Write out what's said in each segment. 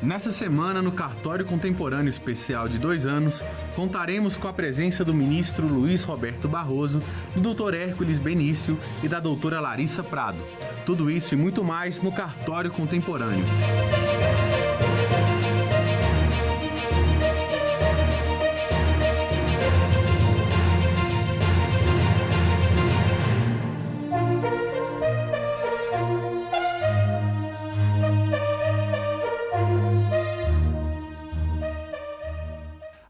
Nessa semana, no Cartório Contemporâneo Especial de 2 anos, contaremos com a presença do ministro Luiz Roberto Barroso, do Dr. Hércules Benício e da doutora Larissa Prado. Tudo isso e muito mais no Cartório Contemporâneo.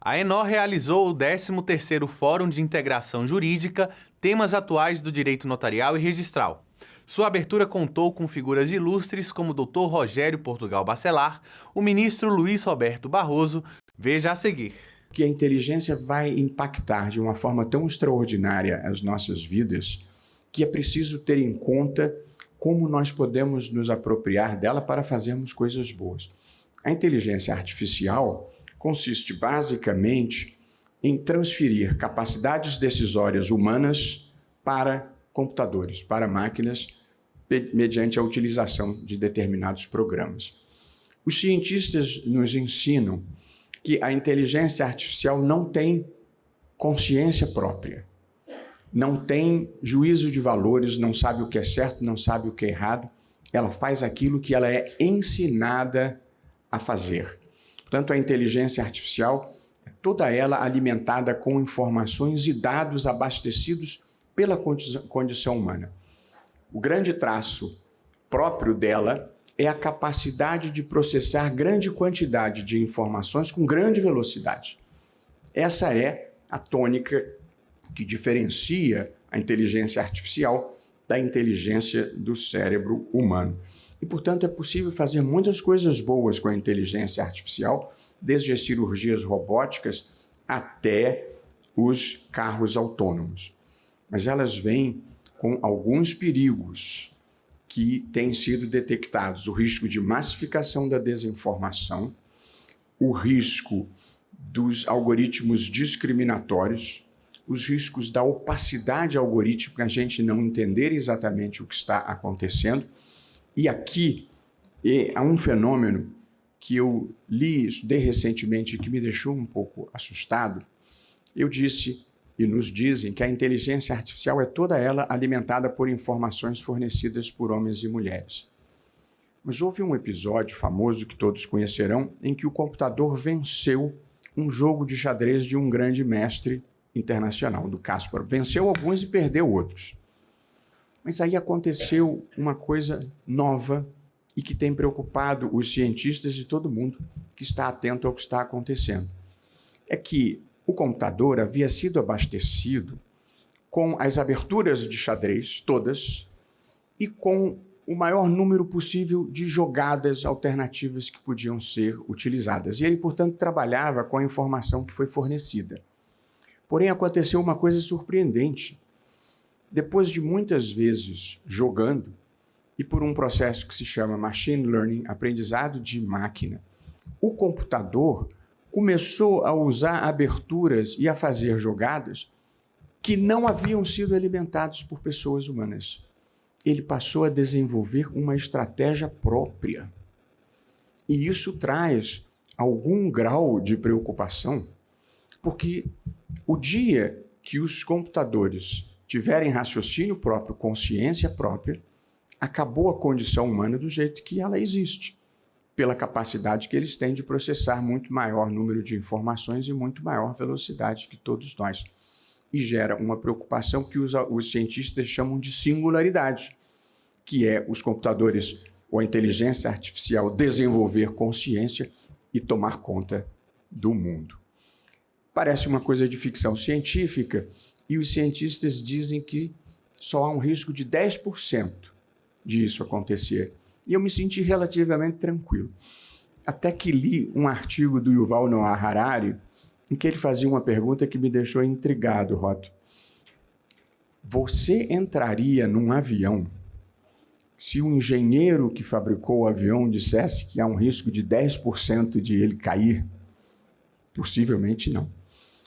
A ENO realizou o 13º Fórum de Integração Jurídica, Temas Atuais do Direito Notarial e Registral. Sua abertura contou com figuras ilustres como o Dr. Rogério Portugal Bacelar, o ministro Luiz Roberto Barroso. Veja a seguir. Que a inteligência vai impactar de uma forma tão extraordinária as nossas vidas que é preciso ter em conta como nós podemos nos apropriar dela para fazermos coisas boas. A inteligência artificial consiste basicamente em transferir capacidades decisórias humanas para computadores, para máquinas, mediante a utilização de determinados programas. Os cientistas nos ensinam que a inteligência artificial não tem consciência própria, não tem juízo de valores, não sabe o que é certo, não sabe o que é errado, ela faz aquilo que ela é ensinada a fazer. Portanto, a inteligência artificial é toda ela alimentada com informações e dados abastecidos pela condição humana. O grande traço próprio dela é a capacidade de processar grande quantidade de informações com grande velocidade. Essa é a tônica que diferencia a inteligência artificial da inteligência do cérebro humano. E, portanto, é possível fazer muitas coisas boas com a inteligência artificial, desde as cirurgias robóticas até os carros autônomos. Mas elas vêm com alguns perigos que têm sido detectados. O risco de massificação da desinformação, o risco dos algoritmos discriminatórios, os riscos da opacidade algorítmica, a gente não entender exatamente o que está acontecendo. E aqui há um fenômeno que eu li, estudei recentemente e que me deixou um pouco assustado. Eu disse, e nos dizem, que a inteligência artificial é toda ela alimentada por informações fornecidas por homens e mulheres. Mas houve um episódio famoso que todos conhecerão, em que o computador venceu um jogo de xadrez de um grande mestre internacional, do Kasparov. Venceu alguns e perdeu outros. Mas aí aconteceu uma coisa nova e que tem preocupado os cientistas e todo mundo que está atento ao que está acontecendo. É que o computador havia sido abastecido com as aberturas de xadrez, todas, e com o maior número possível de jogadas alternativas que podiam ser utilizadas. E ele, portanto, trabalhava com a informação que foi fornecida. Porém, aconteceu uma coisa surpreendente. Depois de muitas vezes jogando, e por um processo que se chama Machine Learning, aprendizado de máquina, o computador começou a usar aberturas e a fazer jogadas que não haviam sido alimentados por pessoas humanas. Ele passou a desenvolver uma estratégia própria. E isso traz algum grau de preocupação, porque o dia que os computadores tiverem raciocínio próprio, consciência própria, acabou a condição humana do jeito que ela existe, pela capacidade que eles têm de processar muito maior número de informações e muito maior velocidade que todos nós. E gera uma preocupação que os cientistas chamam de singularidade, que é os computadores ou a inteligência artificial desenvolver consciência e tomar conta do mundo. Parece uma coisa de ficção científica, e os cientistas dizem que só há um risco de 10% disso acontecer. E eu me senti relativamente tranquilo. Até que li um artigo do Yuval Noah Harari, em que ele fazia uma pergunta que me deixou intrigado, Roto. Você entraria num avião se o engenheiro que fabricou o avião dissesse que há um risco de 10% de ele cair? Possivelmente não.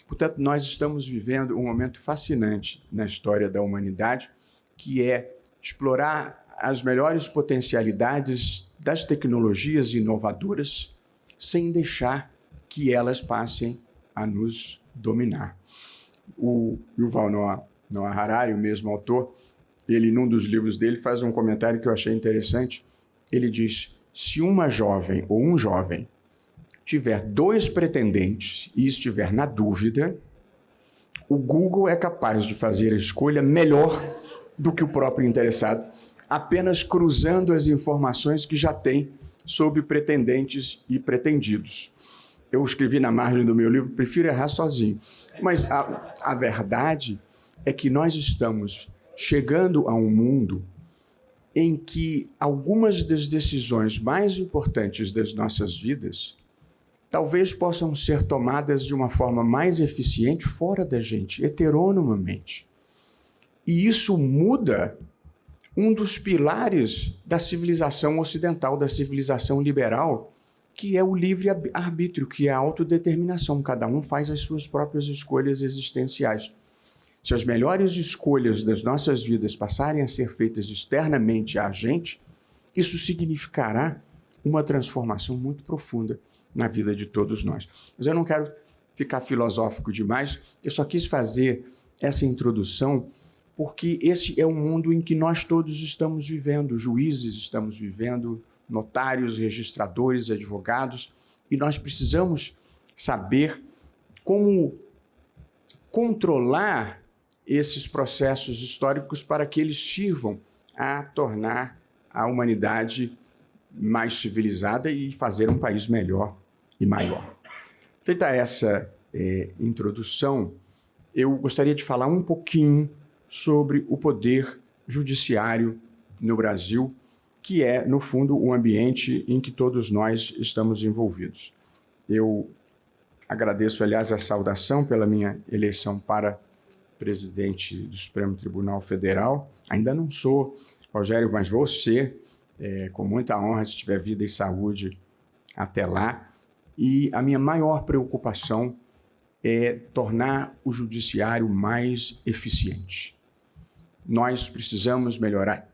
Portanto, nós estamos vivendo um momento fascinante na história da humanidade, que é explorar as melhores potencialidades das tecnologias inovadoras sem deixar que elas passem a nos dominar. O Yuval Noah Harari, o mesmo autor, ele, num dos livros dele, faz um comentário que eu achei interessante. Ele diz: se uma jovem ou um jovem tiver 2 pretendentes e estiver na dúvida, o Google é capaz de fazer a escolha melhor do que o próprio interessado, apenas cruzando as informações que já tem sobre pretendentes e pretendidos. Eu escrevi na margem do meu livro: prefiro errar sozinho. Mas a verdade é que nós estamos chegando a um mundo em que algumas das decisões mais importantes das nossas vidas talvez possam ser tomadas de uma forma mais eficiente fora da gente, heteronomamente. E isso muda um dos pilares da civilização ocidental, da civilização liberal, que é o livre-arbítrio, que é a autodeterminação. Cada um faz as suas próprias escolhas existenciais. Se as melhores escolhas das nossas vidas passarem a ser feitas externamente a gente, isso significará uma transformação muito profunda na vida de todos nós. Mas eu não quero ficar filosófico demais, eu só quis fazer essa introdução porque esse é o mundo em que nós todos estamos vivendo, juízes estamos vivendo, notários, registradores, advogados, e nós precisamos saber como controlar esses processos históricos para que eles sirvam a tornar a humanidade mais civilizada e fazer um país melhor e maior. Feita essa introdução, eu gostaria de falar um pouquinho sobre o poder judiciário no Brasil, que é, no fundo, o ambiente em que todos nós estamos envolvidos. Eu agradeço, aliás, a saudação pela minha eleição para presidente do Supremo Tribunal Federal. Ainda não sou, Rogério, mas vou ser, com muita honra, se tiver vida e saúde até lá. E a minha maior preocupação é tornar o judiciário mais eficiente. Nós precisamos melhorar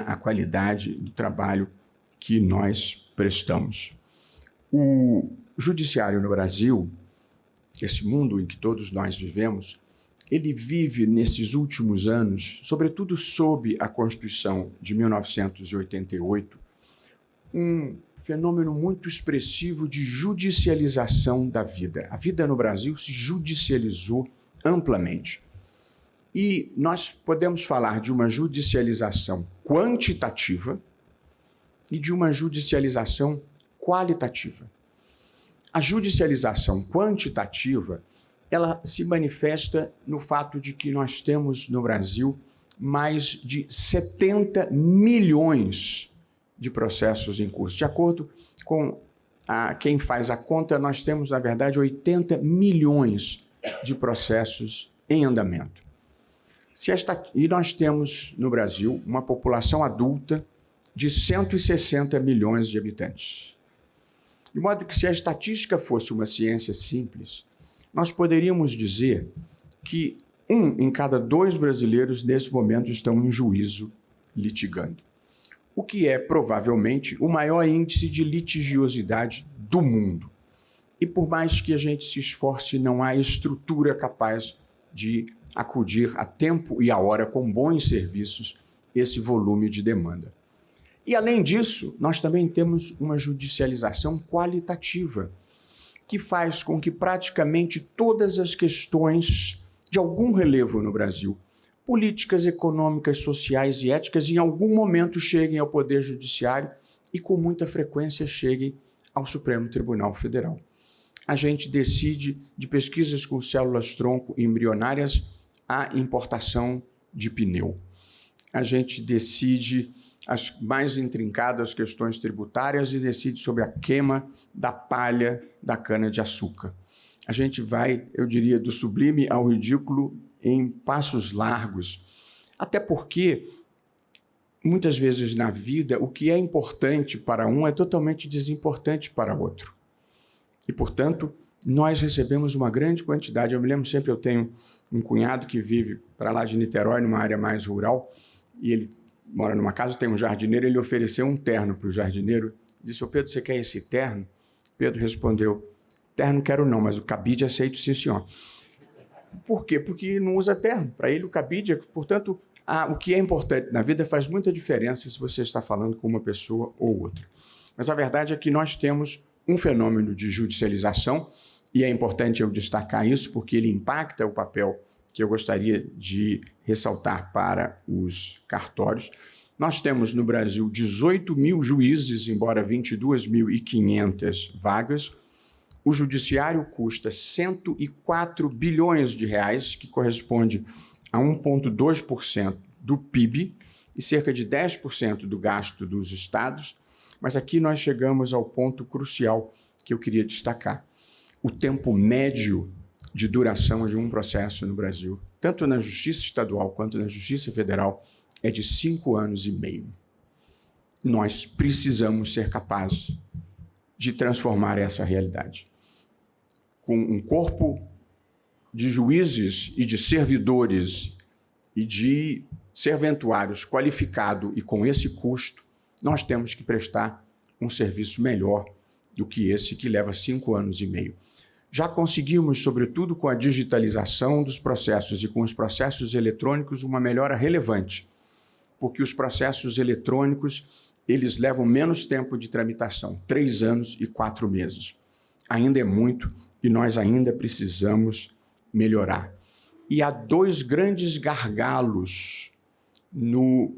a qualidade do trabalho que nós prestamos. O judiciário no Brasil, esse mundo em que todos nós vivemos, ele vive nesses últimos anos, sobretudo sob a Constituição de 1988, um fenômeno muito expressivo de judicialização da vida. A vida no Brasil se judicializou amplamente. E nós podemos falar de uma judicialização quantitativa e de uma judicialização qualitativa. A judicialização quantitativa, ela se manifesta no fato de que nós temos no Brasil mais de 70 milhões de processos em curso. De acordo com quem faz a conta, nós temos, na verdade, 80 milhões de processos em andamento. E nós temos no Brasil uma população adulta de 160 milhões de habitantes. De modo que, se a estatística fosse uma ciência simples, nós poderíamos dizer que 1 em cada 2 brasileiros, nesse momento, estão em juízo litigando, o que é, provavelmente, o maior índice de litigiosidade do mundo. E, por mais que a gente se esforce, não há estrutura capaz de acudir a tempo e a hora com bons serviços esse volume de demanda. E, além disso, nós também temos uma judicialização qualitativa, que faz com que praticamente todas as questões de algum relevo no Brasil, políticas, econômicas, sociais e éticas, em algum momento cheguem ao Poder Judiciário e, com muita frequência, cheguem ao Supremo Tribunal Federal. A gente decide de pesquisas com células-tronco embrionárias a importação de pneu. A gente decide as mais intrincadas questões tributárias e decide sobre a queima da palha da cana-de-açúcar. A gente vai, eu diria, do sublime ao ridículo em passos largos, até porque, muitas vezes na vida, o que é importante para um é totalmente desimportante para outro. E, portanto, nós recebemos uma grande quantidade. Eu me lembro sempre, eu tenho um cunhado que vive para lá de Niterói, numa área mais rural, e ele mora numa casa, tem um jardineiro, ele ofereceu um terno para o jardineiro, disse: "Ô Pedro, você quer esse terno? Pedro respondeu, terno quero não, mas o cabide aceito sim, senhor. Por quê? Porque não usa terno. Para ele, o cabide, portanto, o que é importante na vida faz muita diferença se você está falando com uma pessoa ou outra. Mas a verdade é que nós temos um fenômeno de judicialização, e é importante eu destacar isso, porque ele impacta o papel que eu gostaria de ressaltar para os cartórios. Nós temos no Brasil 18 mil juízes, embora 22.500 vagas. O judiciário custa 104 bilhões de reais, que corresponde a 1,2% do PIB e cerca de 10% do gasto dos estados. Mas aqui nós chegamos ao ponto crucial que eu queria destacar. O tempo médio de duração de um processo no Brasil, tanto na Justiça Estadual quanto na Justiça Federal, é de 5 anos e meio. Nós precisamos ser capazes de transformar essa realidade. Com um corpo de juízes e de servidores e de serventuários qualificado e com esse custo, nós temos que prestar um serviço melhor do que esse que leva 5 anos e meio. Já conseguimos, sobretudo com a digitalização dos processos e com os processos eletrônicos, uma melhora relevante, porque os processos eletrônicos, eles levam menos tempo de tramitação, 3 anos e 4 meses. Ainda é muito e nós ainda precisamos melhorar. E há 2 grandes gargalos no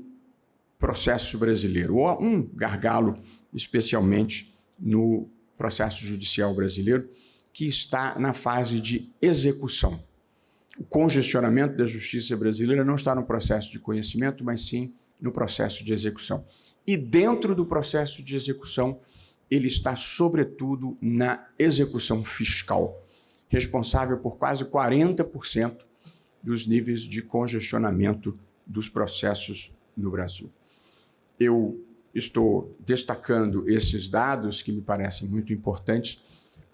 processo brasileiro, ou um gargalo especialmente no processo judicial brasileiro, que está na fase de execução. O congestionamento da justiça brasileira não está no processo de conhecimento, mas sim no processo de execução. E dentro do processo de execução, ele está, sobretudo, na execução fiscal, responsável por quase 40% dos níveis de congestionamento dos processos no Brasil. Eu estou destacando esses dados que me parecem muito importantes,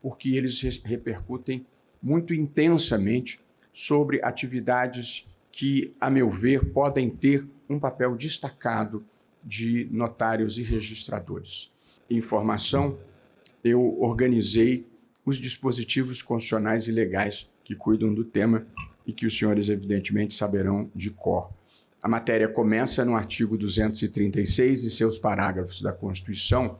porque eles repercutem muito intensamente sobre atividades que, a meu ver, podem ter um papel destacado de notários e registradores. Em formação, eu organizei os dispositivos constitucionais e legais que cuidam do tema e que os senhores, evidentemente, saberão de cor. A matéria começa no artigo 236 e seus parágrafos da Constituição,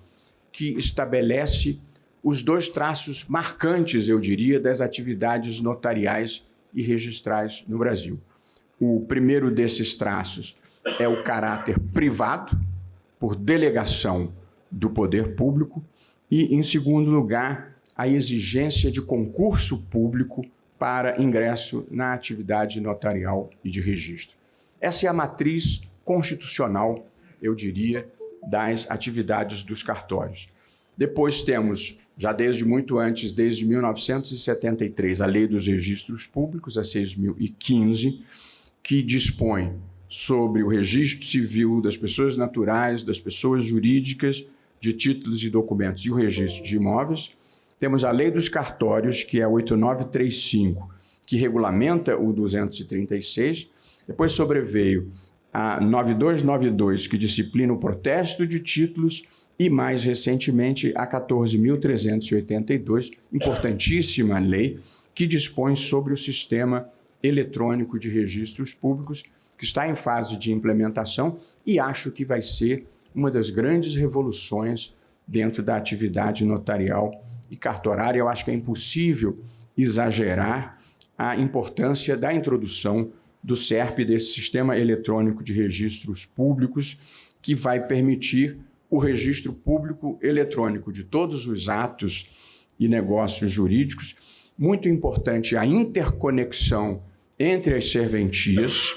que estabelece os 2 traços marcantes, eu diria, das atividades notariais e registrais no Brasil. O primeiro desses traços é o caráter privado, por delegação do poder público, e, em segundo lugar, a exigência de concurso público para ingresso na atividade notarial e de registro. Essa é a matriz constitucional, eu diria, das atividades dos cartórios. Depois temos, já desde muito antes, desde 1973, a Lei dos Registros Públicos, a 6.015, que dispõe sobre o registro civil das pessoas naturais, das pessoas jurídicas, de títulos e documentos e o registro de imóveis. Temos a Lei dos Cartórios, que é a 8.935, que regulamenta o 236. Depois sobreveio a 9.292, que disciplina o protesto de títulos, e, mais recentemente, a 14.382, importantíssima lei, que dispõe sobre o sistema eletrônico de registros públicos, que está em fase de implementação e acho que vai ser uma das grandes revoluções dentro da atividade notarial e cartorária. Eu acho que é impossível exagerar a importância da introdução do SERP, desse Sistema Eletrônico de Registros Públicos, que vai permitir o registro público eletrônico de todos os atos e negócios jurídicos. Muito importante a interconexão entre as serventias,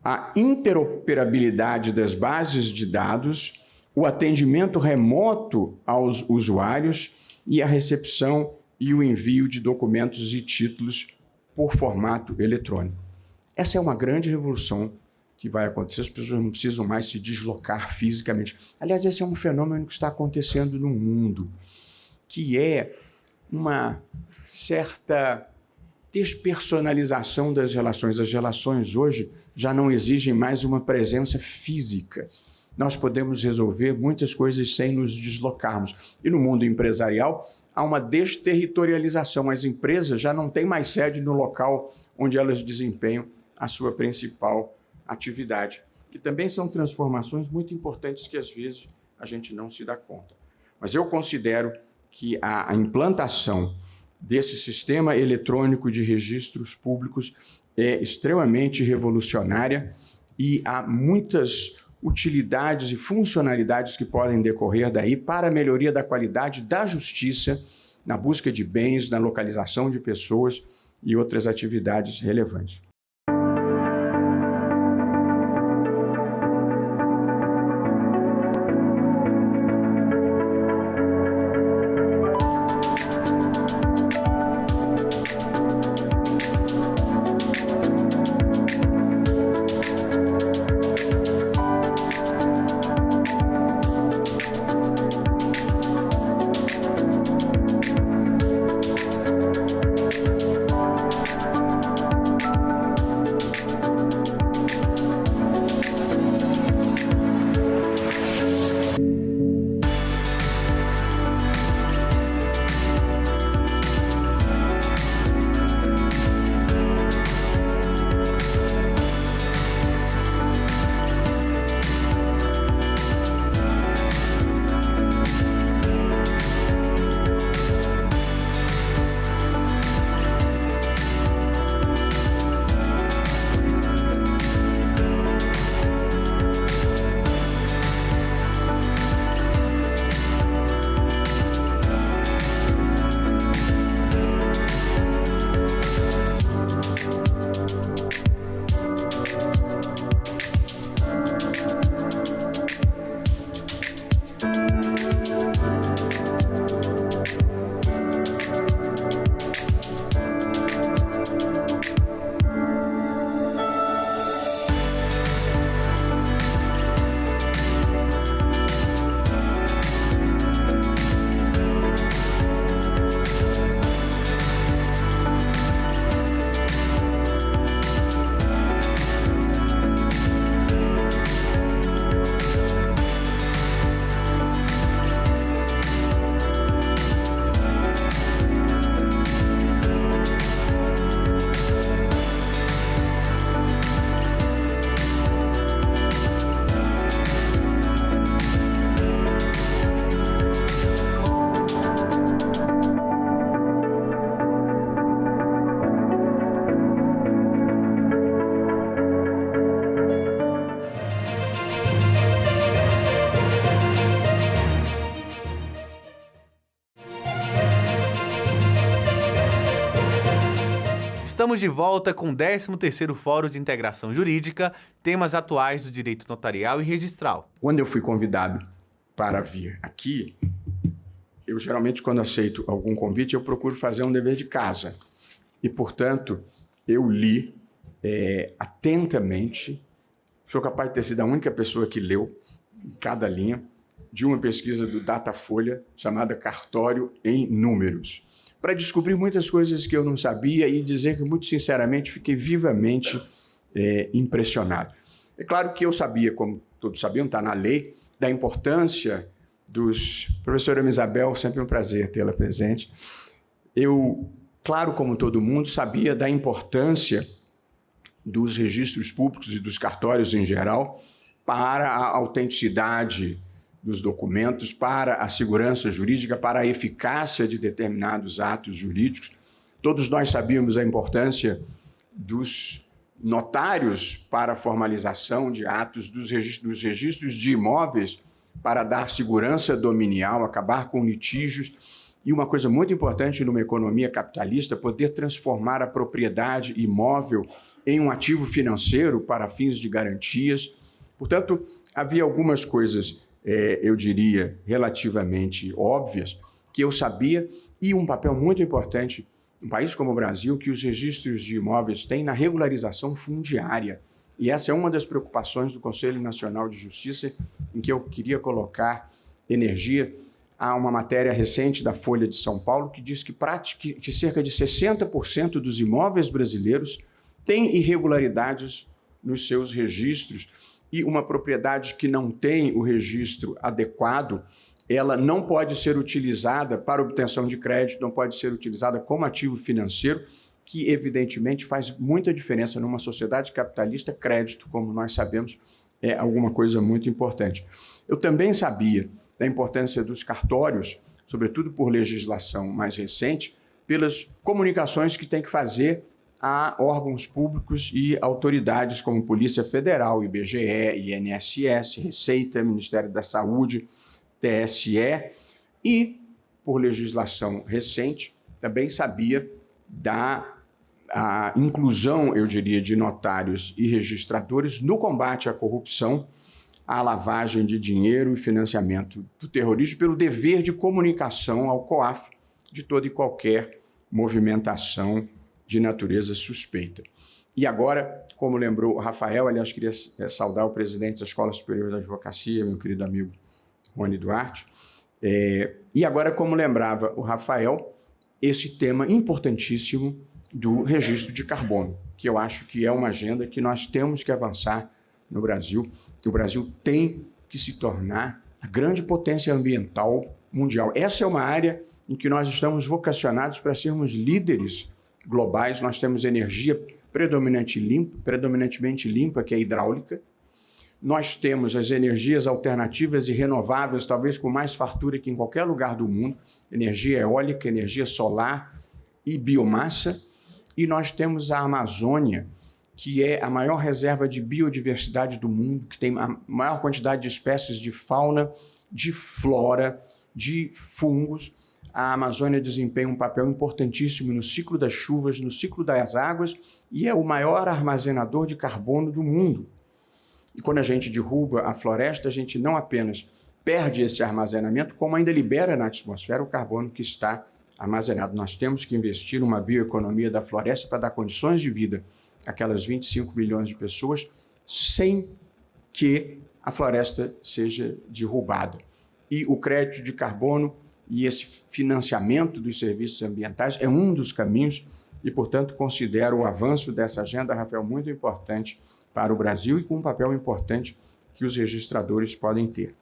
a interoperabilidade das bases de dados, o atendimento remoto aos usuários e a recepção e o envio de documentos e títulos por formato eletrônico. Essa é uma grande revolução que vai acontecer, as pessoas não precisam mais se deslocar fisicamente. Aliás, esse é um fenômeno que está acontecendo no mundo, que é uma certa despersonalização das relações. As relações hoje já não exigem mais uma presença física. nós podemos resolver muitas coisas sem nos deslocarmos. E no mundo empresarial, há uma desterritorialização. As empresas já não têm mais sede no local onde elas desempenham a sua principal atividade. Que também são transformações muito importantes que, às vezes, a gente não se dá conta. Mas eu considero que a implantação desse sistema eletrônico de registros públicos é extremamente revolucionária e há muitas utilidades e funcionalidades que podem decorrer daí para a melhoria da qualidade da justiça, na busca de bens, na localização de pessoas e outras atividades relevantes. Estamos de volta com o 13º Fórum de Integração Jurídica, temas atuais do direito notarial e registral. Quando eu fui convidado para vir aqui, eu geralmente, quando aceito algum convite, eu procuro fazer um dever de casa. E, portanto, eu li atentamente, sou capaz de ter sido a única pessoa que leu cada linha de uma pesquisa do Datafolha chamada Cartório em Números, para descobrir muitas coisas que eu não sabia e dizer que, muito sinceramente, fiquei vivamente impressionado. É claro que eu sabia, como todos sabiam, está na lei, da importância dos... Professora Isabel, sempre um prazer tê-la presente. Eu, claro, como todo mundo, sabia da importância dos registros públicos e dos cartórios em geral para a autenticidade dos documentos, para a segurança jurídica, para a eficácia de determinados atos jurídicos. Todos nós sabíamos a importância dos notários para a formalização de atos, dos registros de imóveis para dar segurança dominial, acabar com litígios. E uma coisa muito importante numa economia capitalista, poder transformar a propriedade imóvel em um ativo financeiro para fins de garantias. Portanto, havia algumas coisas, eu diria, relativamente óbvias, que eu sabia, e um papel muito importante, um país como o Brasil, que os registros de imóveis têm na regularização fundiária. E essa é uma das preocupações do Conselho Nacional de Justiça, em que eu queria colocar energia. Há uma matéria recente da Folha de São Paulo que diz que cerca de 60% dos imóveis brasileiros têm irregularidades nos seus registros. e uma propriedade que não tem o registro adequado, ela não pode ser utilizada para obtenção de crédito, não pode ser utilizada como ativo financeiro, que evidentemente faz muita diferença numa sociedade capitalista. Crédito, como nós sabemos, é alguma coisa muito importante. Eu também sabia da importância dos cartórios, sobretudo por legislação mais recente, pelas comunicações que tem que fazer a órgãos públicos e autoridades como Polícia Federal, IBGE, INSS, Receita, Ministério da Saúde, TSE, e, por legislação recente, também sabia da inclusão, eu diria, de notários e registradores no combate à corrupção, à lavagem de dinheiro e financiamento do terrorismo, pelo dever de comunicação ao COAF de toda e qualquer movimentação de natureza suspeita. E agora, como lembrou o Rafael, aliás, queria saudar o presidente da Escola Superior da Advocacia, meu querido amigo Rony Duarte, e agora, como lembrava o Rafael, esse tema importantíssimo do registro de carbono, que eu acho que é uma agenda que nós temos que avançar no Brasil. O Brasil tem que se tornar a grande potência ambiental mundial. Essa é uma área em que nós estamos vocacionados para sermos líderes globais. Nós temos energia predominantemente limpa, que é a hidráulica. Nós temos as energias alternativas e renováveis, talvez com mais fartura que em qualquer lugar do mundo, energia eólica, energia solar e biomassa. E nós temos a Amazônia, que é a maior reserva de biodiversidade do mundo, que tem a maior quantidade de espécies de fauna, de flora, de fungos. A Amazônia desempenha um papel importantíssimo no ciclo das chuvas, no ciclo das águas, e é o maior armazenador de carbono do mundo. E quando a gente derruba a floresta, a gente não apenas perde esse armazenamento, como ainda libera na atmosfera o carbono que está armazenado. Nós temos que investir numa bioeconomia da floresta para dar condições de vida àquelas 25 milhões de pessoas, sem que a floresta seja derrubada. E o crédito de carbono e esse financiamento dos serviços ambientais é um dos caminhos e, portanto, considero o avanço dessa agenda, Rafael, muito importante para o Brasil e com um papel importante que os registradores podem ter.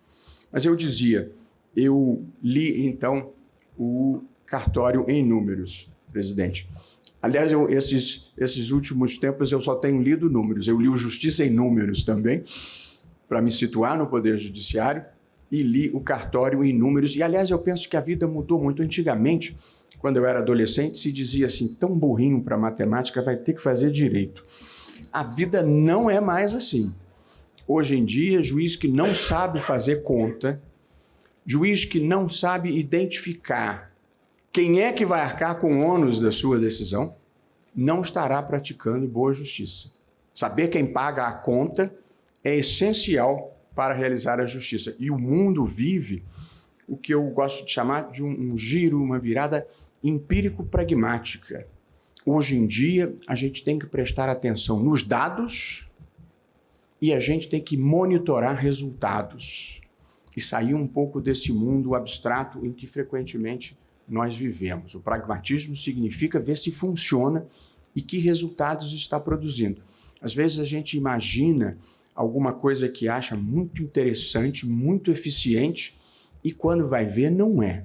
Mas eu dizia, eu li, então, o cartório em números, presidente. Aliás, esses últimos tempos eu só tenho lido números. Eu li o Justiça em Números também, para me situar no Poder Judiciário, e li o cartório em números. E, aliás, eu penso que a vida mudou muito. Antigamente, quando eu era adolescente, se dizia assim, tão burrinho para matemática, vai ter que fazer direito. A vida não é mais assim. Hoje em dia, juiz que não sabe fazer conta, juiz que não sabe identificar quem é que vai arcar com o ônus da sua decisão, não estará praticando boa justiça. Saber quem paga a conta é essencial para realizar a justiça. E o mundo vive o que eu gosto de chamar de um giro, uma virada empírico-pragmática. Hoje em dia, a gente tem que prestar atenção nos dados e a gente tem que monitorar resultados e sair um pouco desse mundo abstrato em que frequentemente nós vivemos. O pragmatismo significa ver se funciona e que resultados está produzindo. Às vezes a gente imagina alguma coisa que acha muito interessante, muito eficiente, e quando vai ver, não é.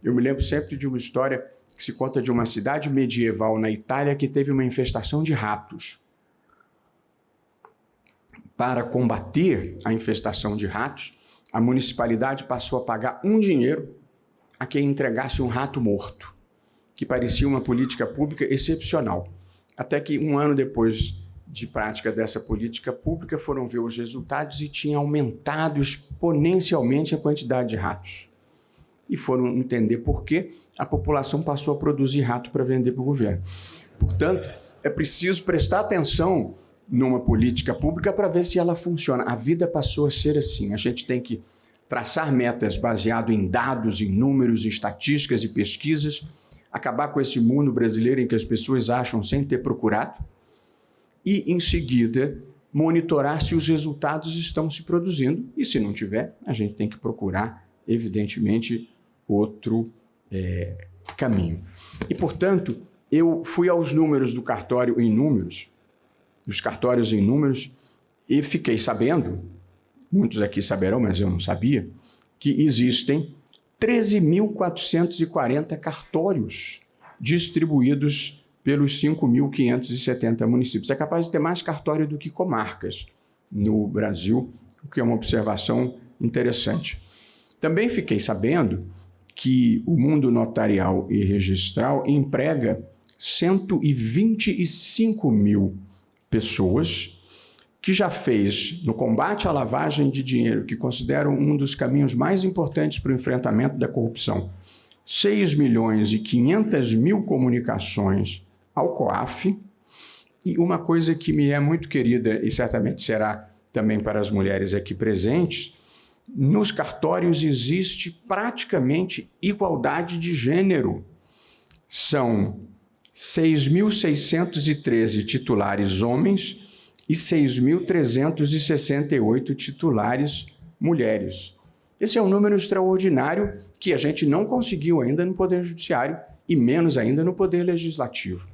Eu me lembro sempre de uma história que se conta de uma cidade medieval na Itália que teve uma infestação de ratos. Para combater a infestação de ratos, a municipalidade passou a pagar um dinheiro a quem entregasse um rato morto, que parecia uma política pública excepcional. Até que, um ano depois de prática dessa política pública, foram ver os resultados e tinha aumentado exponencialmente a quantidade de ratos. E foram entender por que a população passou a produzir rato para vender para o governo. Portanto, é preciso prestar atenção numa política pública para ver se ela funciona. A vida passou a ser assim. A gente tem que traçar metas baseado em dados, em números, em estatísticas e pesquisas, acabar com esse mundo brasileiro em que as pessoas acham sem ter procurado, e, em seguida, monitorar se os resultados estão se produzindo. E, se não tiver, a gente tem que procurar, evidentemente, outro caminho. E, portanto, eu fui aos números do cartório em números, dos cartórios em números, E fiquei sabendo, muitos aqui saberão, mas eu não sabia, que existem 13.440 cartórios distribuídos pelos 5.570 municípios. É capaz de ter mais cartório do que comarcas no Brasil, o que é uma observação interessante. Também fiquei sabendo que o mundo notarial e registral emprega 125 mil pessoas, que já fez no combate à lavagem de dinheiro, que considero um dos caminhos mais importantes para o enfrentamento da corrupção, 6.500.000 comunicações ao COAF, e uma coisa que me é muito querida e certamente será também para as mulheres aqui presentes, nos cartórios existe praticamente igualdade de gênero. São 6.613 titulares homens e 6.368 titulares mulheres. Esse é um número extraordinário que a gente não conseguiu ainda no Poder Judiciário e menos ainda no Poder Legislativo,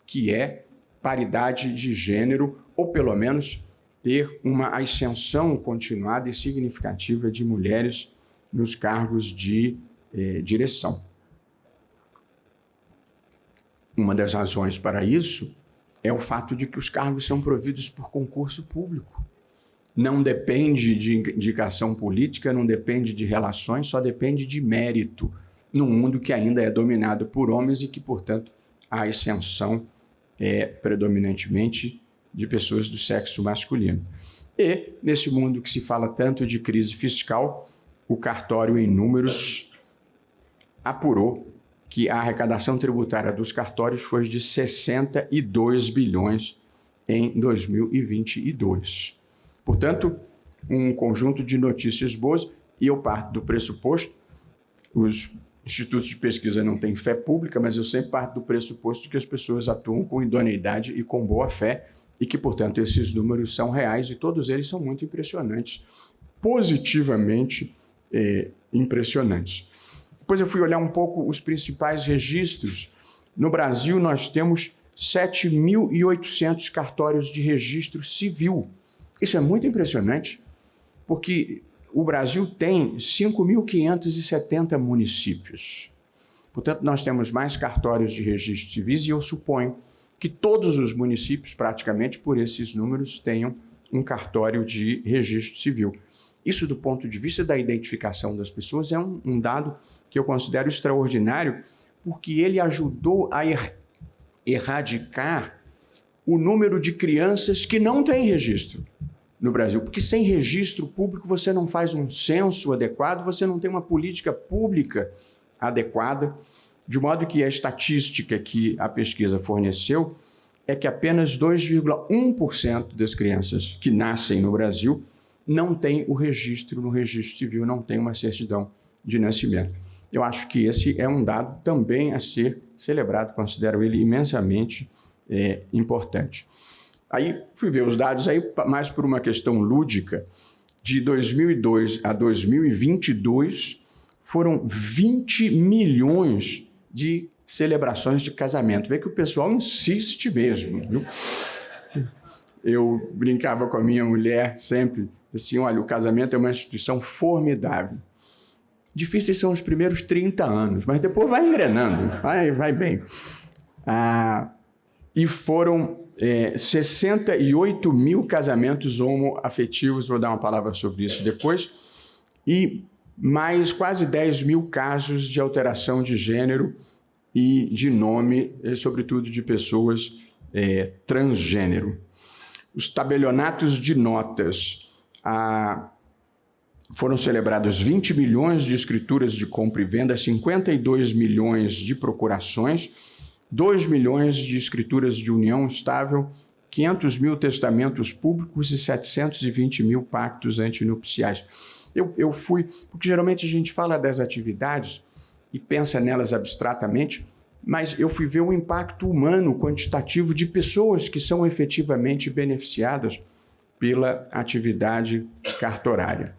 que é paridade de gênero, ou pelo menos ter uma ascensão continuada e significativa de mulheres nos cargos de direção. Uma das razões para isso é o fato de que os cargos são providos por concurso público. Não depende de indicação política, não depende de relações, só depende de mérito, num mundo que ainda é dominado por homens e que, portanto, a ascensão é predominantemente de pessoas do sexo masculino. E, nesse mundo que se fala tanto de crise fiscal, o cartório em números apurou que a arrecadação tributária dos cartórios foi de 62 bilhões em 2022. Portanto, um conjunto de notícias boas, e eu parto do pressuposto, os institutos de pesquisa não têm fé pública, mas eu sempre parto do pressuposto de que as pessoas atuam com idoneidade e com boa fé, e que, portanto, esses números são reais, e todos eles são muito impressionantes, positivamente impressionantes. Depois eu fui olhar um pouco os principais registros. No Brasil, nós temos 7.800 cartórios de registro civil. Isso é muito impressionante, porque o Brasil tem 5.570 municípios. Portanto, nós temos mais cartórios de registro civis e eu suponho que todos os municípios, praticamente por esses números, tenham um cartório de registro civil. Isso, do ponto de vista da identificação das pessoas, é um dado que eu considero extraordinário, porque ele ajudou a erradicar o número de crianças que não têm registro no Brasil. Porque sem registro público você não faz um censo adequado, você não tem uma política pública adequada, de modo que a estatística que a pesquisa forneceu é que apenas 2,1% das crianças que nascem no Brasil não têm o registro no registro civil, não tem uma certidão de nascimento. Eu acho que esse é um dado também a ser celebrado, considero ele imensamente importante. Aí fui ver os dados aí mais por uma questão lúdica. De 2002 a 2022 foram 20 milhões de celebrações de casamento. Vê que o pessoal insiste mesmo, viu? Eu brincava com a minha mulher sempre, assim, olha, o casamento é uma instituição formidável. Difíceis são os primeiros 30 anos, mas depois vai engrenando, vai bem. E foram 68 mil casamentos homoafetivos, vou dar uma palavra sobre isso depois, e mais quase 10 mil casos de alteração de gênero e de nome, sobretudo de pessoas transgênero. Os tabelionatos de notas, foram celebrados 20 milhões de escrituras de compra e venda, 52 milhões de procurações, 2 milhões de escrituras de união estável, 500 mil testamentos públicos e 720 mil pactos antinupciais. Eu fui, porque geralmente a gente fala das atividades e pensa nelas abstratamente, mas eu fui ver o impacto humano quantitativo de pessoas que são efetivamente beneficiadas pela atividade cartorária.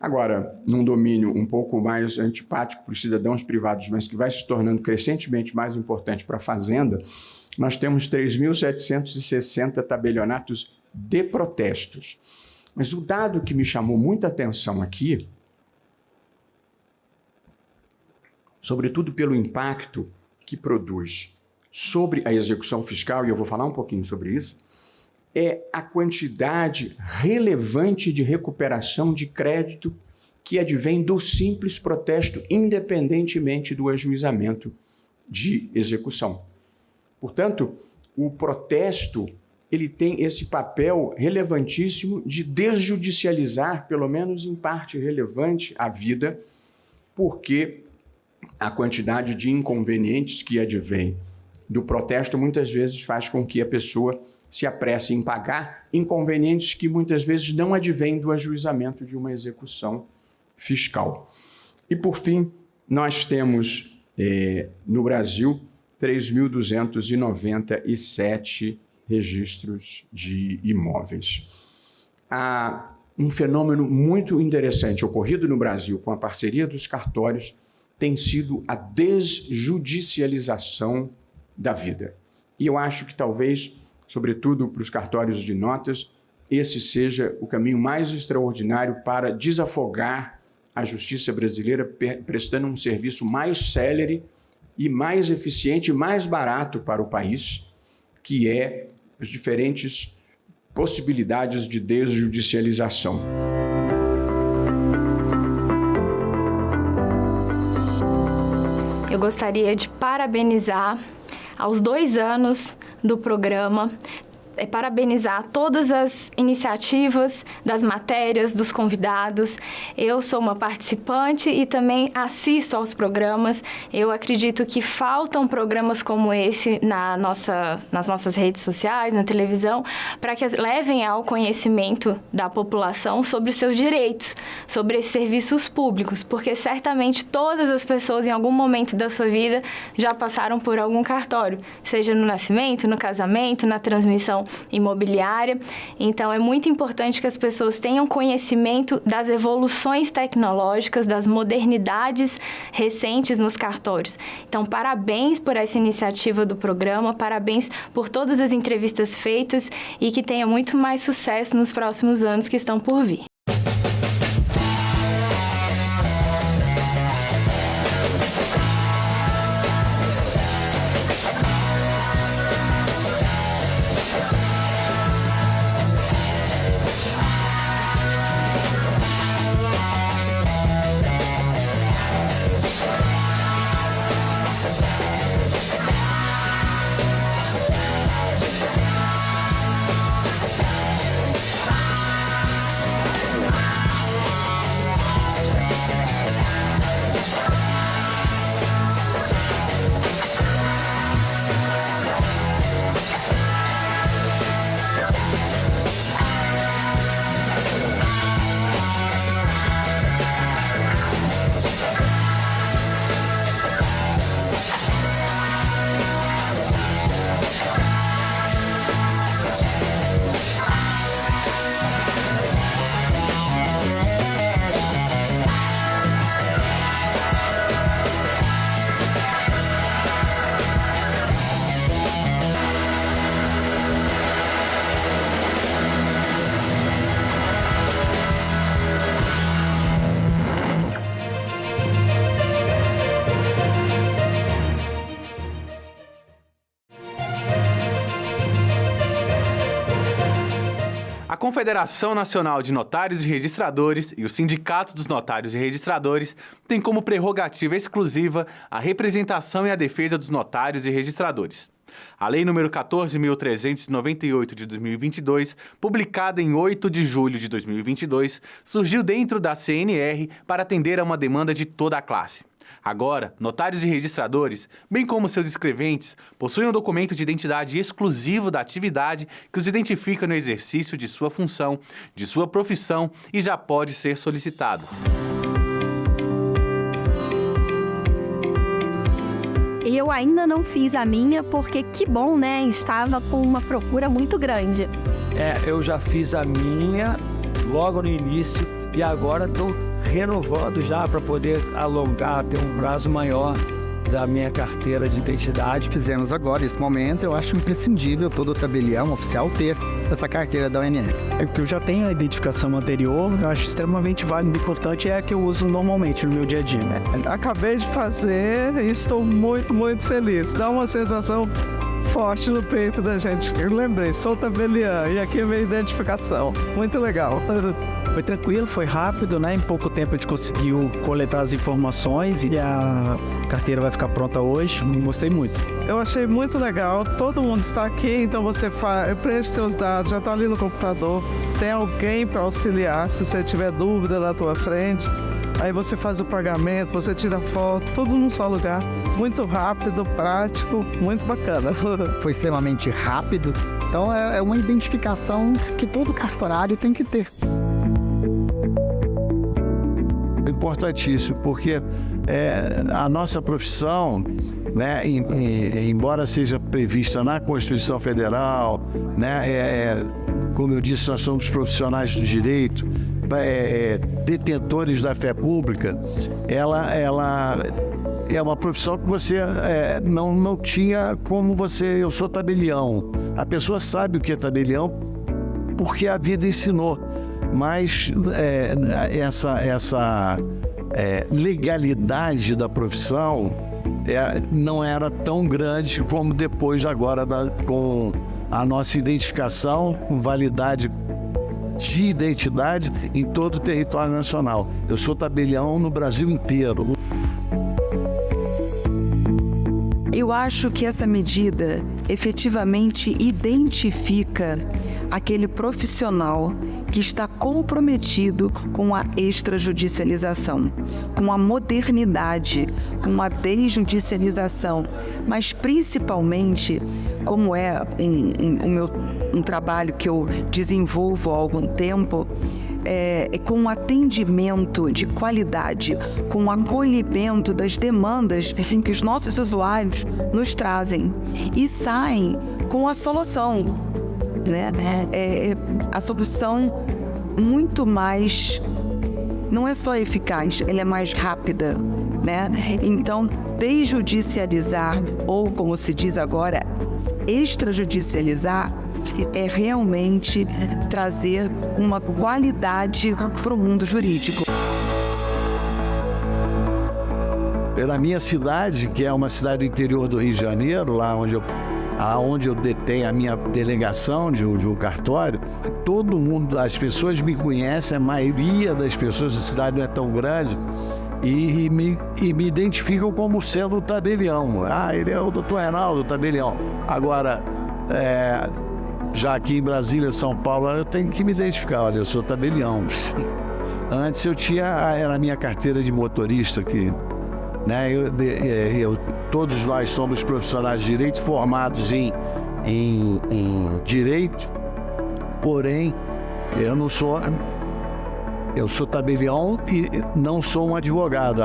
Agora, num domínio um pouco mais antipático para os cidadãos privados, mas que vai se tornando crescentemente mais importante para a Fazenda, nós temos 3.760 tabelionatos de protestos. Mas o dado que me chamou muita atenção aqui, sobretudo pelo impacto que produz sobre a execução fiscal, e eu vou falar um pouquinho sobre isso, é a quantidade relevante de recuperação de crédito que advém do simples protesto, independentemente do ajuizamento de execução. Portanto, o protesto ele tem esse papel relevantíssimo de desjudicializar, pelo menos em parte relevante, a vida, porque a quantidade de inconvenientes que advém do protesto muitas vezes faz com que a pessoa se apresse em pagar inconvenientes que muitas vezes não advêm do ajuizamento de uma execução fiscal. E, por fim, nós temos no Brasil 3.297 registros de imóveis. Há um fenômeno muito interessante ocorrido no Brasil com a parceria dos cartórios, tem sido a desjudicialização da vida. E eu acho que talvez, sobretudo para os cartórios de notas, esse seja o caminho mais extraordinário para desafogar a justiça brasileira, prestando um serviço mais célere e mais eficiente e mais barato para o país, que é as diferentes possibilidades de desjudicialização. Eu gostaria de parabenizar aos 2 anos do programa, parabenizar todas as iniciativas das matérias, dos convidados. Eu sou uma participante e também assisto aos programas. Eu acredito que faltam programas como esse nas nossas redes sociais, na televisão, para que levem ao conhecimento da população sobre os seus direitos, sobre esses serviços públicos, porque certamente todas as pessoas em algum momento da sua vida já passaram por algum cartório, seja no nascimento, no casamento, na transmissão imobiliária. Então, é muito importante que as pessoas tenham conhecimento das evoluções tecnológicas, das modernidades recentes nos cartórios. Então, parabéns por essa iniciativa do programa, parabéns por todas as entrevistas feitas e que tenha muito mais sucesso nos próximos anos que estão por vir. A Confederação Nacional de Notários e Registradores e o Sindicato dos Notários e Registradores têm como prerrogativa exclusiva a representação e a defesa dos notários e registradores. A Lei nº 14.398 de 2022, publicada em 8 de julho de 2022, surgiu dentro da CNR para atender a uma demanda de toda a classe. Agora, notários e registradores, bem como seus escreventes, possuem um documento de identidade exclusivo da atividade que os identifica no exercício de sua função, de sua profissão e já pode ser solicitado. Eu ainda não fiz a minha porque, que bom, né? Estava com uma procura muito grande. Eu já fiz a minha logo no início e agora estou renovando já para poder alongar, ter um prazo maior da minha carteira de identidade. Fizemos agora, nesse momento, eu acho imprescindível todo tabelião oficial ter essa carteira da UNR. É porque eu já tenho a identificação anterior, eu acho extremamente válido e importante, é a que eu uso normalmente no meu dia a dia. Acabei de fazer e estou muito, muito feliz. Dá uma sensação forte no peito da gente. Eu lembrei, sou tabeliã e aqui é minha identificação. Muito legal. Foi tranquilo, foi rápido, né? Em pouco tempo a gente conseguiu coletar as informações e a carteira vai ficar pronta hoje. Gostei muito. Eu achei muito legal. Todo mundo está aqui, então você preenche seus dados, já está ali no computador. Tem alguém para auxiliar se você tiver dúvida na tua frente. Aí você faz o pagamento, você tira foto, tudo num só lugar. Muito rápido, prático, muito bacana. Foi extremamente rápido, então é uma identificação que todo cartorário tem que ter. Importantíssimo, porque a nossa profissão, né, embora seja prevista na Constituição Federal, né, como eu disse, nós somos profissionais do direito, detentores da fé pública, ela é uma profissão que você não tinha como você... Eu sou tabelião. A pessoa sabe o que é tabelião porque a vida ensinou. Mas essa legalidade da profissão não era tão grande como depois agora com a nossa identificação, com validade de identidade em todo o território nacional. Eu sou tabelião no Brasil inteiro. Eu acho que essa medida efetivamente identifica aquele profissional que está comprometido com a extrajudicialização, com a modernidade, com a desjudicialização, mas principalmente, como é um trabalho que eu desenvolvo há algum tempo, com um atendimento de qualidade, com o acolhimento das demandas que os nossos usuários nos trazem e saem com a solução, né? A solução muito mais, não é só eficaz, ela é mais rápida, né? Então, desjudicializar, ou como se diz agora, extrajudicializar, é realmente trazer uma qualidade para o mundo jurídico. Na minha cidade, que é uma cidade do interior do Rio de Janeiro, lá onde eu detenho a minha delegação de um cartório, todo mundo, as pessoas me conhecem, a maioria das pessoas da cidade não é tão grande, e me identificam como sendo o tabelião. Ele é o doutor Reinaldo, o tabelião. Agora, já aqui em Brasília, São Paulo, eu tenho que me identificar, olha, eu sou tabelião. Antes era a minha carteira de motorista que... Né, todos nós somos profissionais de direito formados em direito, porém eu sou tabelião e não sou um advogado.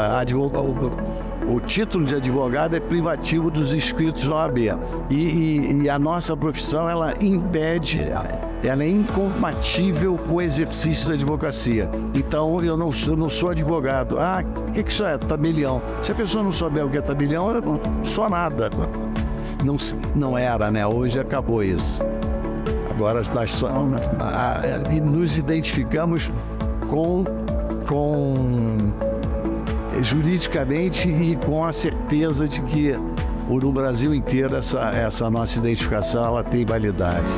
O título de advogado é privativo dos inscritos na OAB e a nossa profissão ela é incompatível com o exercício da advocacia. Então, eu não sou advogado. O que isso é? Tabelião. Se a pessoa não souber o que é tabelião, eu não sou nada. Não era, né? Hoje acabou isso. Agora nós nos identificamos com juridicamente e com a certeza de que no Brasil inteiro essa nossa identificação ela tem validade.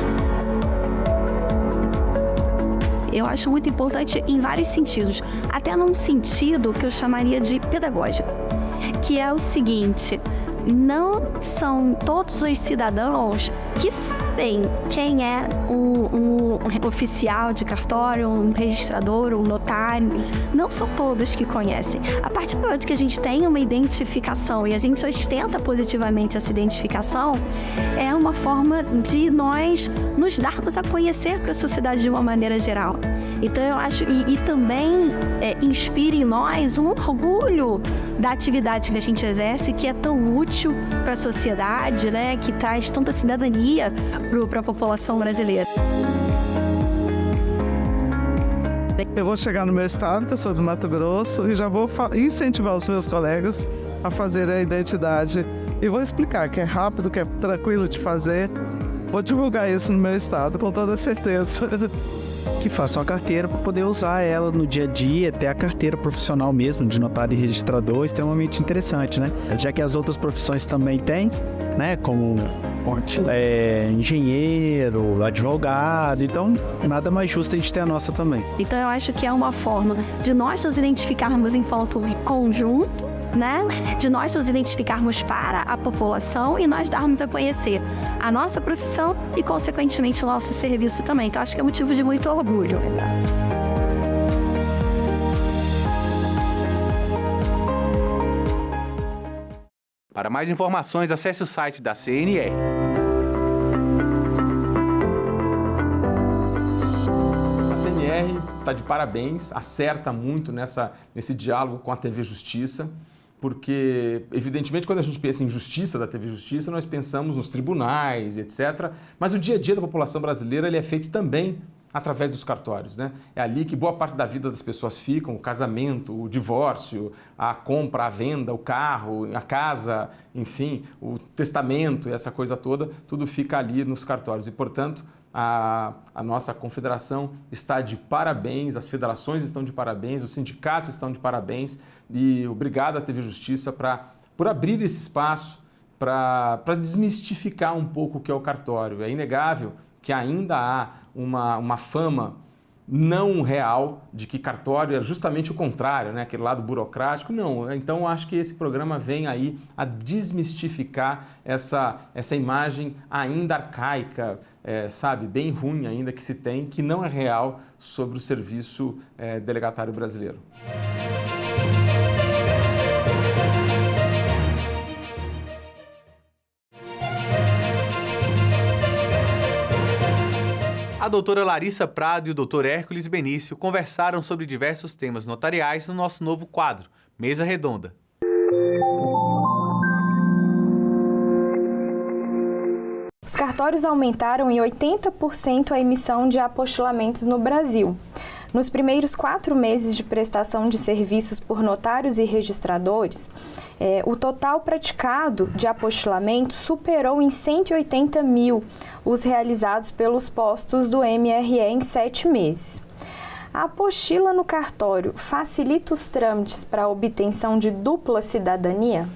Eu acho muito importante em vários sentidos, até num sentido que eu chamaria de pedagógico, que é o seguinte: não são todos os cidadãos que sabem quem é um oficial de cartório, um registrador, um notário. Não são todos que conhecem. A partir do momento que a gente tem uma identificação e a gente ostenta positivamente essa identificação, é uma forma de nós nos darmos a conhecer para a sociedade de uma maneira geral. Então eu acho, e também inspira em nós um orgulho da atividade que a gente exerce, que é tão útil para a sociedade, né, que traz tanta cidadania para a população brasileira. Eu vou chegar no meu estado, que eu sou do Mato Grosso, e já vou incentivar os meus colegas a fazer a identidade. E vou explicar que é rápido, que é tranquilo de fazer. Vou divulgar isso no meu estado, com toda certeza. Que façam a carteira para poder usar ela no dia a dia, até a carteira profissional mesmo, de notário e registrador, extremamente interessante, né? Já que as outras profissões também têm, né? Como engenheiro, advogado, então nada mais justo a gente ter a nossa também. Então eu acho que é uma forma de nós nos identificarmos em foto conjunto, né? De nós nos identificarmos para a população e nós darmos a conhecer a nossa profissão e, consequentemente, o nosso serviço também. Então, acho que é motivo de muito orgulho. Para mais informações, acesse o site da CNR. A CNR está de parabéns, acerta muito nesse diálogo com a TV Justiça, porque, evidentemente, quando a gente pensa em justiça da TV Justiça, nós pensamos nos tribunais, etc. Mas o dia a dia da população brasileira ele é feito também através dos cartórios, né? É ali que boa parte da vida das pessoas ficam, o casamento, o divórcio, a compra, a venda, o carro, a casa, enfim, o testamento, essa coisa toda, tudo fica ali nos cartórios. E, portanto, a nossa confederação está de parabéns, as federações estão de parabéns, os sindicatos estão de parabéns e obrigado à TV Justiça por abrir esse espaço para desmistificar um pouco o que é o cartório. É inegável que ainda há uma fama não real de que cartório é justamente o contrário, né? Aquele lado burocrático. Não, então acho que esse programa vem aí a desmistificar essa imagem ainda arcaica, sabe, bem ruim ainda que se tem, que não é real sobre o serviço delegatário brasileiro. A doutora Larissa Prado e o doutor Hércules Benício conversaram sobre diversos temas notariais no nosso novo quadro, Mesa Redonda. Os cartórios aumentaram em 80% a emissão de apostilamentos no Brasil. Nos primeiros 4 meses de prestação de serviços por notários e registradores, o total praticado de apostilamento superou em 180 mil os realizados pelos postos do MRE em 7 meses. A apostila no cartório facilita os trâmites para a obtenção de dupla cidadania?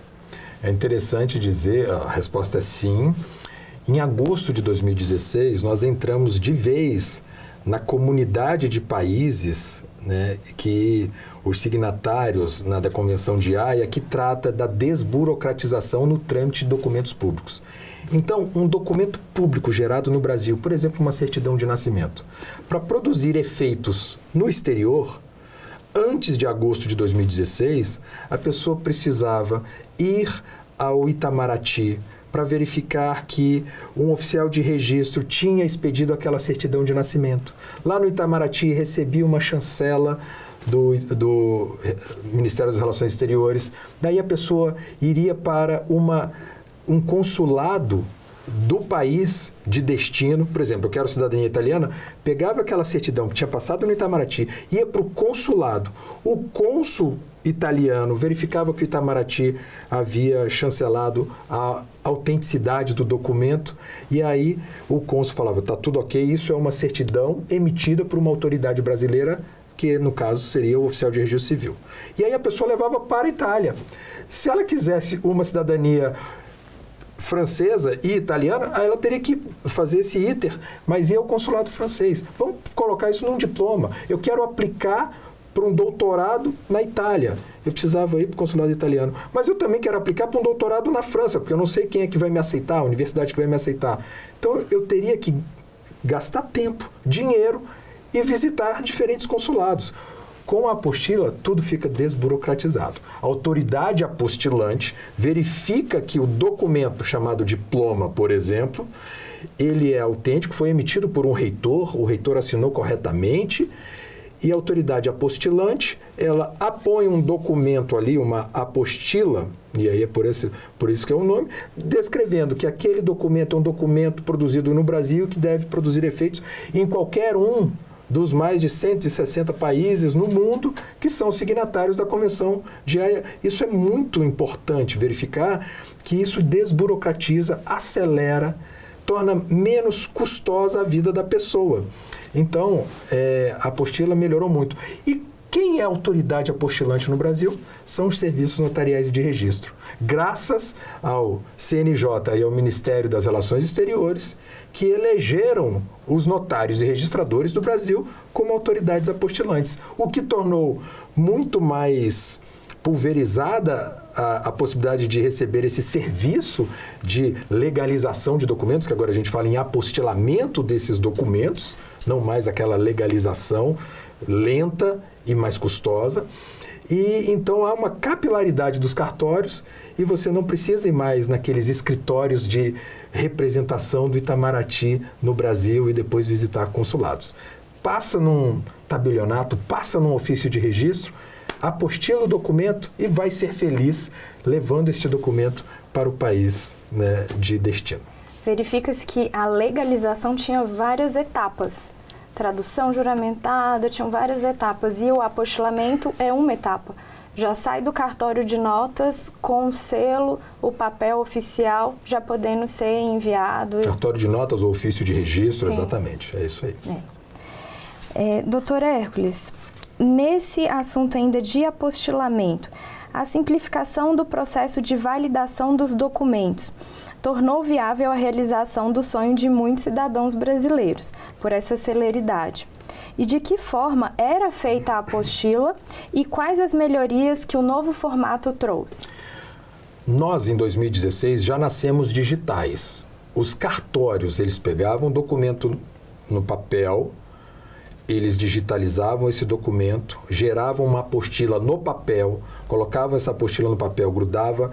É interessante dizer, a resposta é sim. Em agosto de 2016, nós entramos de vez na comunidade de países, né, que os signatários da Convenção de Haia, que trata da desburocratização no trâmite de documentos públicos. Então, um documento público gerado no Brasil, por exemplo, uma certidão de nascimento, para produzir efeitos no exterior, antes de agosto de 2016, a pessoa precisava ir ao Itamaraty para verificar que um oficial de registro tinha expedido aquela certidão de nascimento. Lá no Itamaraty recebia uma chancela do Ministério das Relações Exteriores, daí a pessoa iria para um consulado do país de destino, por exemplo, eu quero cidadania italiana, pegava aquela certidão que tinha passado no Itamaraty, ia para o consulado, o cônsul italiano verificava que o Itamaraty havia chancelado a autenticidade do documento e aí o cônsul falava, está tudo ok, isso é uma certidão emitida por uma autoridade brasileira, que no caso seria o oficial de registro civil. E aí a pessoa levava para a Itália. Se ela quisesse uma cidadania francesa e italiana, aí ela teria que fazer esse ITER, mas ia ao consulado francês. Vamos colocar isso num diploma. Eu quero aplicar para um doutorado na Itália. Eu precisava ir para o consulado italiano. Mas eu também quero aplicar para um doutorado na França, porque eu não sei quem é que vai me aceitar, a universidade que vai me aceitar. Então, eu teria que gastar tempo, dinheiro e visitar diferentes consulados. Com a apostila, tudo fica desburocratizado. A autoridade apostilante verifica que o documento chamado diploma, por exemplo, ele é autêntico, foi emitido por um reitor, o reitor assinou corretamente, e a autoridade apostilante, ela apõe um documento ali, uma apostila, e aí é por isso que é o nome, descrevendo que aquele documento é um documento produzido no Brasil que deve produzir efeitos em qualquer um dos mais de 160 países no mundo que são signatários da Convenção de Haia. Isso é muito importante verificar, que isso desburocratiza, acelera, torna menos custosa a vida da pessoa. Então, a apostila melhorou muito. E quem é a autoridade apostilante no Brasil? São os serviços notariais e de registro. Graças ao CNJ e ao Ministério das Relações Exteriores, que elegeram os notários e registradores do Brasil como autoridades apostilantes, o que tornou muito mais pulverizada a possibilidade de receber esse serviço de legalização de documentos, que agora a gente fala em apostilamento desses documentos, não mais aquela legalização lenta e mais custosa. E então há uma capilaridade dos cartórios e você não precisa ir mais naqueles escritórios de representação do Itamaraty no Brasil e depois visitar consulados. Passa num tabelionato, passa num ofício de registro, apostila o documento e vai ser feliz levando este documento para o país, né, de destino. Verifica-se que a legalização tinha várias etapas. Tradução juramentada, tinham várias etapas. E o apostilamento é uma etapa. Já sai do cartório de notas com o selo, o papel oficial, já podendo ser enviado. Cartório de notas ou ofício de registro, Sim. Exatamente. É isso aí. Doutor Hércules, nesse assunto ainda de apostilamento, a simplificação do processo de validação dos documentos tornou viável a realização do sonho de muitos cidadãos brasileiros, por essa celeridade. E de que forma era feita a apostila e quais as melhorias que o novo formato trouxe? Nós, em 2016, já nascemos digitais. Os cartórios, eles pegavam o documento no papel, eles digitalizavam esse documento, geravam uma apostila no papel, colocavam essa apostila no papel, grudava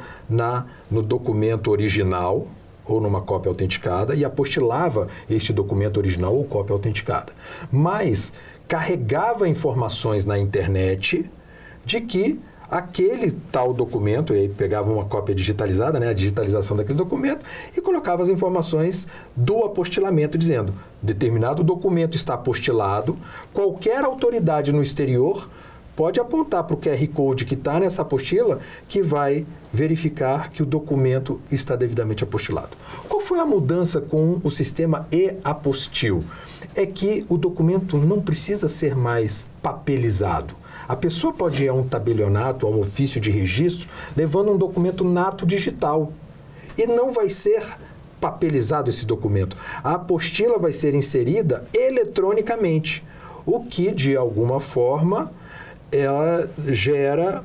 no documento original ou numa cópia autenticada e apostilava este documento original ou cópia autenticada. Mas carregava informações na internet de que aquele tal documento, e aí pegava uma cópia digitalizada, né, a digitalização daquele documento, e colocava as informações do apostilamento, dizendo, determinado documento está apostilado, qualquer autoridade no exterior pode apontar para o QR Code que está nessa apostila, que vai verificar que o documento está devidamente apostilado. Qual foi a mudança com o sistema e-apostil? É que o documento não precisa ser mais papelizado. A pessoa pode ir a um tabelionato, a um ofício de registro, levando um documento nato digital. E não vai ser papelizado esse documento. A apostila vai ser inserida eletronicamente, o que, de alguma forma, ela gera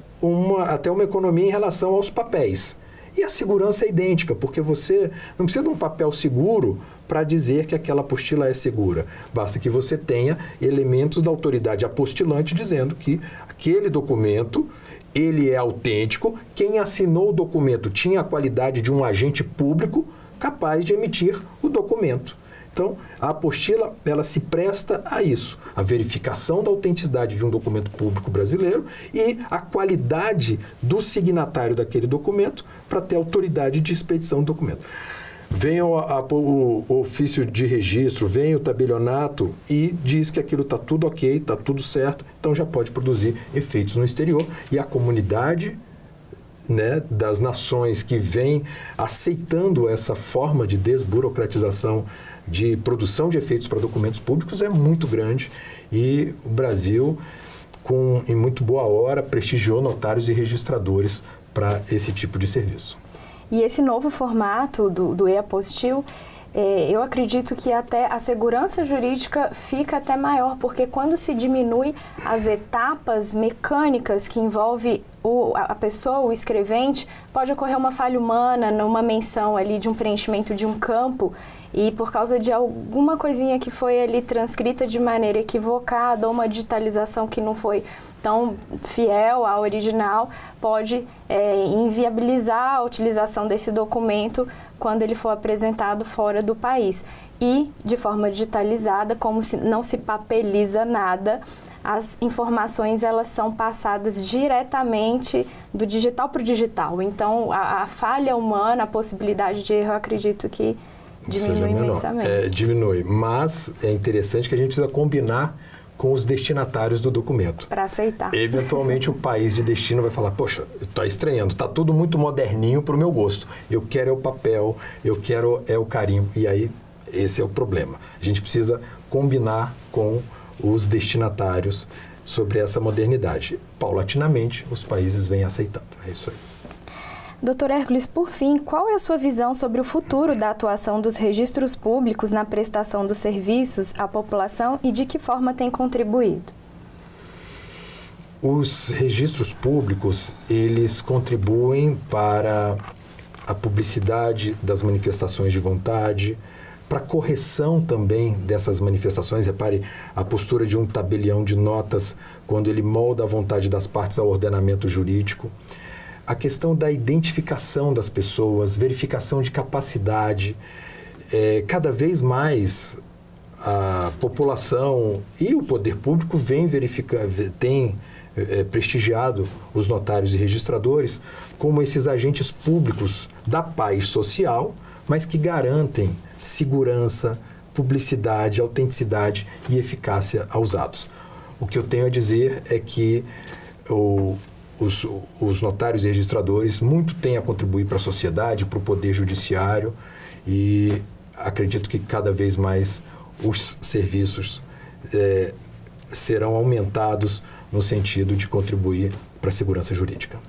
até uma economia em relação aos papéis. E a segurança é idêntica, porque você não precisa de um papel seguro para dizer que aquela apostila é segura. Basta que você tenha elementos da autoridade apostilante dizendo que aquele documento, ele é autêntico, quem assinou o documento tinha a qualidade de um agente público capaz de emitir o documento. Então, a apostila, ela se presta a isso, a verificação da autenticidade de um documento público brasileiro e a qualidade do signatário daquele documento para ter autoridade de expedição do documento. Vem o ofício de registro, vem o tabelionato e diz que aquilo está tudo ok, está tudo certo, então já pode produzir efeitos no exterior e a comunidade, né, das nações que vem aceitando essa forma de desburocratização de produção de efeitos para documentos públicos é muito grande e o Brasil, em muito boa hora, prestigiou notários e registradores para esse tipo de serviço. E esse novo formato do e-apostil, eu acredito que até a segurança jurídica fica até maior, porque quando se diminui as etapas mecânicas que envolve a pessoa, o escrevente, pode ocorrer uma falha humana numa menção ali de um preenchimento de um campo e por causa de alguma coisinha que foi ali transcrita de maneira equivocada ou uma digitalização que não foi tão fiel ao original, pode inviabilizar a utilização desse documento quando ele for apresentado fora do país. E, de forma digitalizada, como não se papeliza nada, as informações elas são passadas diretamente do digital para o digital. Então, a falha humana, a possibilidade de erro, eu acredito que diminui imensamente. Diminui, mas é interessante que a gente precisa combinar com os destinatários do documento. Para aceitar. Eventualmente o país de destino vai falar, poxa, está estranhando, está tudo muito moderninho para o meu gosto. Eu quero é o papel, eu quero é o carimbo. E aí, esse é o problema. A gente precisa combinar com os destinatários sobre essa modernidade. Paulatinamente, os países vêm aceitando. É isso aí. Doutor Hércules, por fim, qual é a sua visão sobre o futuro da atuação dos registros públicos na prestação dos serviços à população e de que forma tem contribuído? Os registros públicos, eles contribuem para a publicidade das manifestações de vontade, para a correção também dessas manifestações. Repare a postura de um tabelião de notas quando ele molda a vontade das partes ao ordenamento jurídico. A questão da identificação das pessoas, verificação de capacidade. Cada vez mais a população e o poder público tem prestigiado os notários e registradores como esses agentes públicos da paz social, mas que garantem segurança, publicidade, autenticidade e eficácia aos atos. O que eu tenho a dizer é que os notários e registradores muito têm a contribuir para a sociedade, para o poder judiciário, e acredito que cada vez mais os serviços serão aumentados no sentido de contribuir para a segurança jurídica.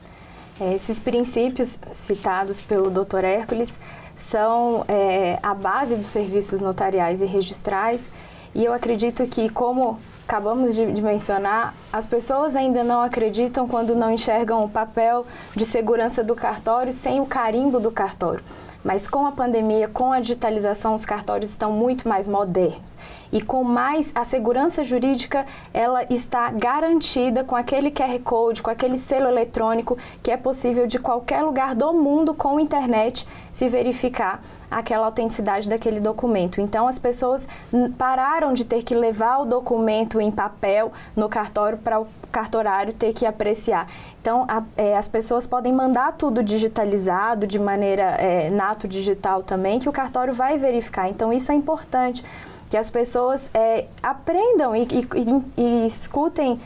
Esses princípios citados pelo Dr. Hércules são a base dos serviços notariais e registrais, e eu acredito que, como acabamos de mencionar, as pessoas ainda não acreditam quando não enxergam o papel de segurança do cartório sem o carimbo do cartório. Mas com a pandemia, com a digitalização, os cartórios estão muito mais modernos. E com mais, a segurança jurídica, ela está garantida com aquele QR Code, com aquele selo eletrônico, que é possível de qualquer lugar do mundo, com internet, se verificar aquela autenticidade daquele documento. Então, as pessoas pararam de ter que levar o documento em papel no cartório para o cartorário ter que apreciar. Então, as pessoas podem mandar tudo digitalizado, de maneira nato digital também, que o cartório vai verificar. Então, isso é importante, que as pessoas aprendam e escutem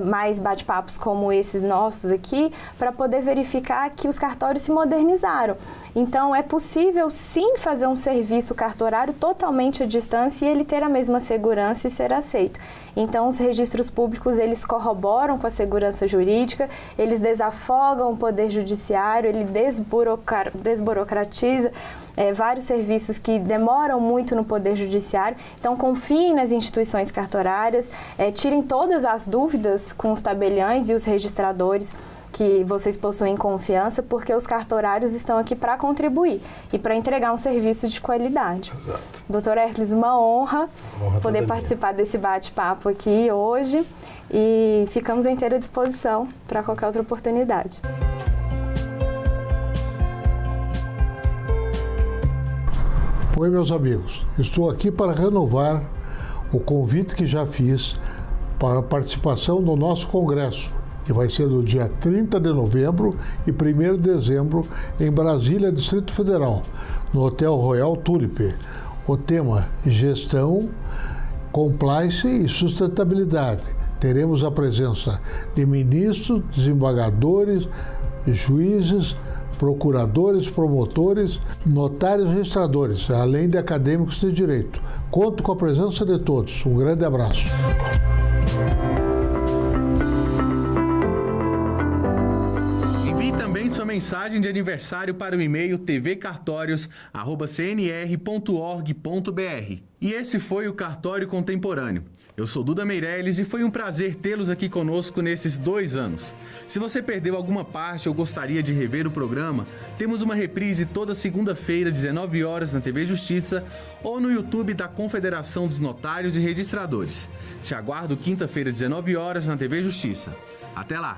mais bate-papos como esses nossos aqui, para poder verificar que os cartórios se modernizaram. Então, é possível sim fazer um serviço cartorário totalmente à distância e ele ter a mesma segurança e ser aceito. Então, os registros públicos, eles corroboram com a segurança jurídica, eles desafogam o poder judiciário, ele desburocratiza vários serviços que demoram muito no poder judiciário. Então, confiem nas instituições cartorárias, tirem todas as dúvidas com os tabeliães e os registradores que vocês possuem confiança, porque os cartorários estão aqui para contribuir e para entregar um serviço de qualidade. Exato. Doutor Hércules, uma honra poder participar desse bate-papo aqui hoje e ficamos à inteira disposição para qualquer outra oportunidade. Oi, meus amigos. Estou aqui para renovar o convite que já fiz para a participação no nosso congresso, que vai ser no dia 30 de novembro e 1º de dezembro em Brasília, Distrito Federal, no Hotel Royal Tulip. O tema: gestão, compliance e sustentabilidade. Teremos a presença de ministros, desembargadores, juízes, procuradores, promotores, notários e registradores, além de acadêmicos de direito. Conto com a presença de todos. Um grande abraço. Envie também sua mensagem de aniversário para o e-mail tvcartorios@cnr.org.br. E esse foi o Cartório Contemporâneo. Eu sou Duda Meirelles e foi um prazer tê-los aqui conosco nesses 2 anos. Se você perdeu alguma parte ou gostaria de rever o programa, temos uma reprise toda segunda-feira, 19 horas, na TV Justiça ou no YouTube da Confederação dos Notários e Registradores. Te aguardo quinta-feira, 19 horas, na TV Justiça. Até lá!